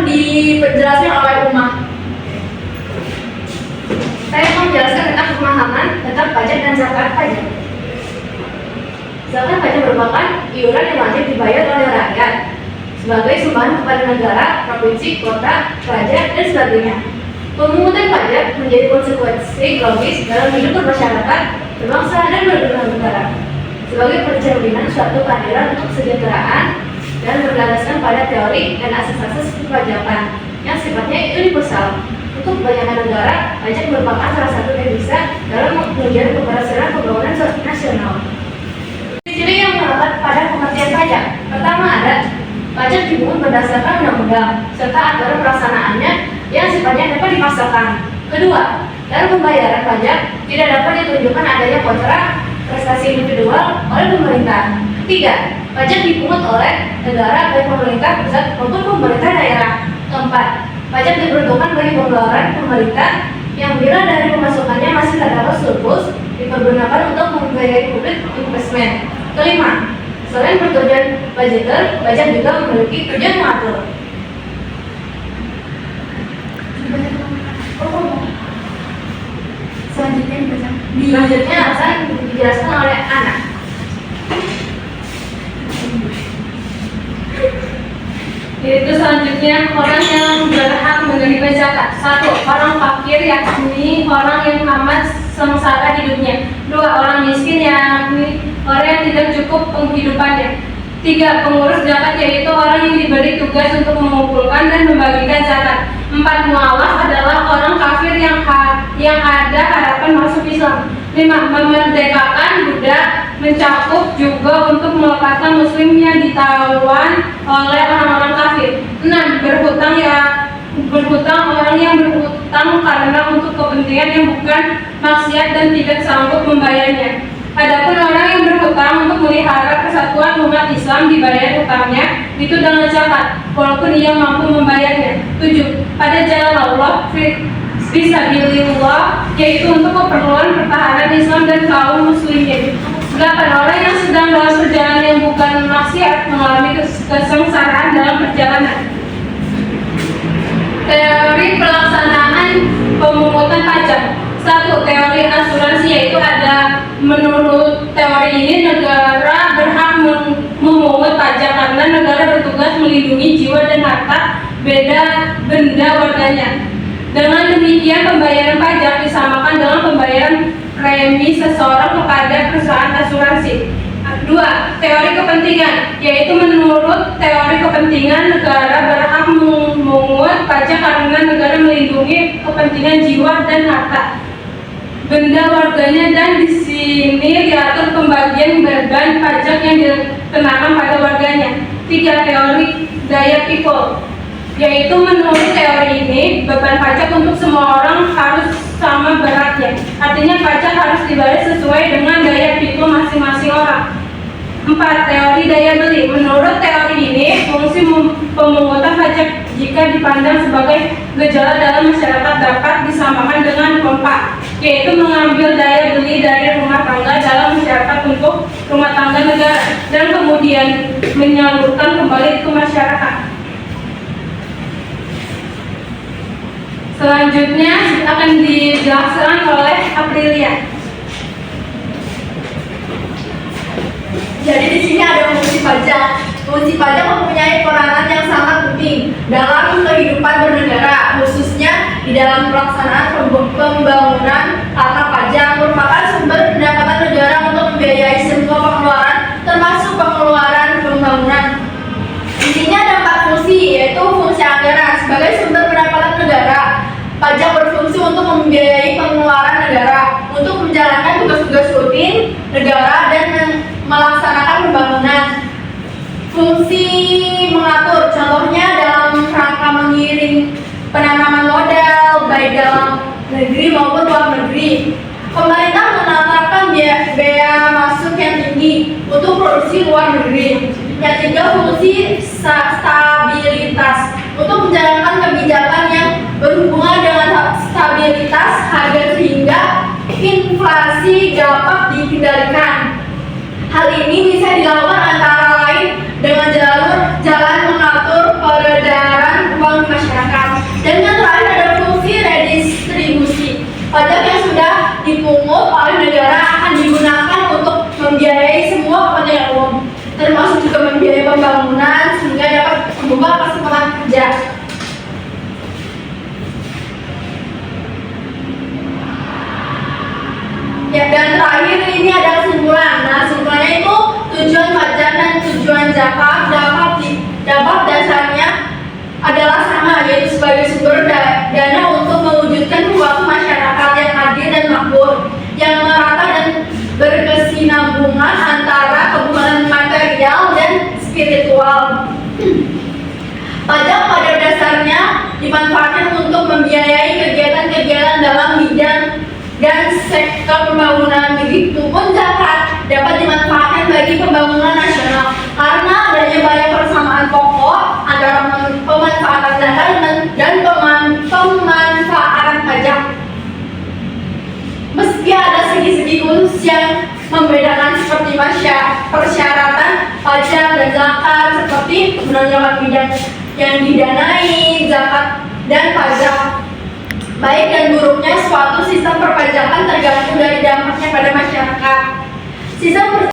dijelaskan oleh Umar. Saya mau menjelaskan tentang pemahaman tentang pajak dan zakat pajak. Zakat pajak merupakan iuran yang wajib dibayar oleh rakyat sebagai sumbangan kepada negara, provinsi, kota, kerajaan, dan sebagainya. Pemungutan pajak menjadi konsekuensi logis dalam hidup bermasyarakat, berbangsa, dan bernegara sebagai pencerminan suatu keadilan untuk kesejahteraan dan berlandaskan pada teori dan asas-asas perpajakan yang sifatnya universal. Untuk kebanyakan negara, pajak merupakan salah satu devisa dalam mengejar keberhasilan pembangunan nasional. Ciri yang melekat pada pengertian pajak. Pertama ada pajak dipungut berdasarkan undang-undang serta aturan pelaksanaannya yang sifatnya dapat dipaksakan. Kedua, dalam pembayaran pajak tidak dapat ditunjukkan adanya kontrak prestasi individual oleh pemerintah. Ketiga, pajak dipungut oleh negara baik pemerintah pusat maupun pemerintah daerah. Keempat, pajak diperuntukkan bagi pengeluaran pemerintah yang bila dari pemasukannya masih terdapat surplus dipergunakan untuk membiayai publik investment. Kelima, selain bertujuan budgeter, pajak juga memiliki tujuan mengatur. Selanjutnya akan dijelaskan oleh Ana. Yaitu selanjutnya orang yang berhak menerima zakat. 1. Orang fakir, yakni orang yang amat sengsara hidupnya. 2. Orang miskin, yakni orang yang tidak cukup penghidupannya. 3. Pengurus zakat, yaitu orang yang diberi tugas untuk mengumpulkan dan membagikan zakat. 4. Mu'alaf adalah orang kafir yang ada harapan masuk Islam. 5. Memerdekakan budak, mencakup juga untuk melepaskan muslim yang ditawan oleh orang-orang kafir. 6. Berhutang orang yang berhutang karena untuk kepentingan yang bukan maksiat dan tidak sanggup membayarnya. Adapun orang yang berhutang untuk melihara kesatuan umat Islam dibayar hutangnya itu dengan zakat walaupun ia mampu membayarnya. 7. Pada jalan Allah fisabilillah, yaitu untuk keperluan pertahanan Islam dan kaum muslimin. 8. Orang yang sedang dalam perjalanan yang bukan maksiat mengalami kesengsaraan dalam perjalanan. Teori pelaksanaan pemungutan pajak. 1. Teori asuransi, yaitu ada menurut teori ini negara berhak memungut pajak karena negara bertugas melindungi jiwa dan harta benda warganya. Dengan demikian pembayaran pajak disamakan dengan pembayaran premi seseorang kepada perusahaan asuransi. 2. Teori kepentingan, yaitu menurut teori kepentingan negara berhak memungut pajak karena negara melindungi kepentingan jiwa dan harta benda warganya, dan di sini diatur pembagian beban pajak yang dikenakan pada warganya. 3. Teori daya pikul, yaitu menurut teori ini beban pajak untuk semua orang harus sama beratnya. Artinya pajak harus dibayar sesuai dengan daya pikul masing-masing orang. 4. Teori daya beli. Menurut teori ini, fungsi pemungutan pajak jika dipandang sebagai gejala dalam masyarakat dapat disamakan dengan kompak, yaitu mengambil daya beli dari rumah tangga dalam masyarakat untuk rumah tangga negara dan kemudian menyalurkan kembali ke masyarakat. Selanjutnya akan dijelaskan oleh Aprilia. Jadi di sini ada fungsi pajak. Fungsi pajak mempunyai peranan yang sangat penting dalam kehidupan bernegara, khususnya di dalam pelaksanaan pembangunan, karena pajak merupakan sumber pendapatan negara untuk membiayai semua pengeluaran, termasuk pengeluaran pembangunan. Di sini ada 4 fungsi, yaitu fungsi anggaran sebagai sumber pendapatan negara. Pajak berfungsi untuk membiayai pengeluaran negara, untuk menjalankan tugas-tugas rutin negara dan melaksanakan pembangunan. Fungsi mengatur, contohnya dalam rangka mengiring penanaman modal baik dalam negeri maupun luar negeri. Pemerintah menetapkan biaya masuk yang tinggi untuk produksi luar negeri. Yang 3, fungsi stabilitas, untuk menjalankan kebijakan yang berhubungan dengan stabilitas harga sehingga inflasi dapat dikendalikan. Hal ini bisa dilakukan antara lain dengan jalan mengatur peredaran uang di masyarakat kerja. Ya, dan terakhir ini ada kesimpulan. Nah, kesimpulannya itu tujuan pajak dan tujuan zakat dapat dasarnya adalah sama, yaitu sebagai sumber dana untuk mewujudkan suatu masyarakat yang adil dan makmur, yang merata dan berkesinambungan antara kebutuhan material dan spiritual. Pajak pada dasarnya dimanfaatkan untuk membiayai kegiatan-kegiatan dalam bidang dan sektor pembangunan. Begitupun zakat dapat dimanfaatkan bagi pembangunan nasional karena adanya banyak persamaan pokok antara pemanfaatan zakat dan pemanfaatan pajak. Meski ada segi-segi khusus yang membedakan seperti persyaratan pajak dan zakat, seperti menunjukkan bidang yang didanai, zakat dan pajak. Baik dan buruknya suatu sistem perpajakan tergantung dari dampaknya pada masyarakat. Sistem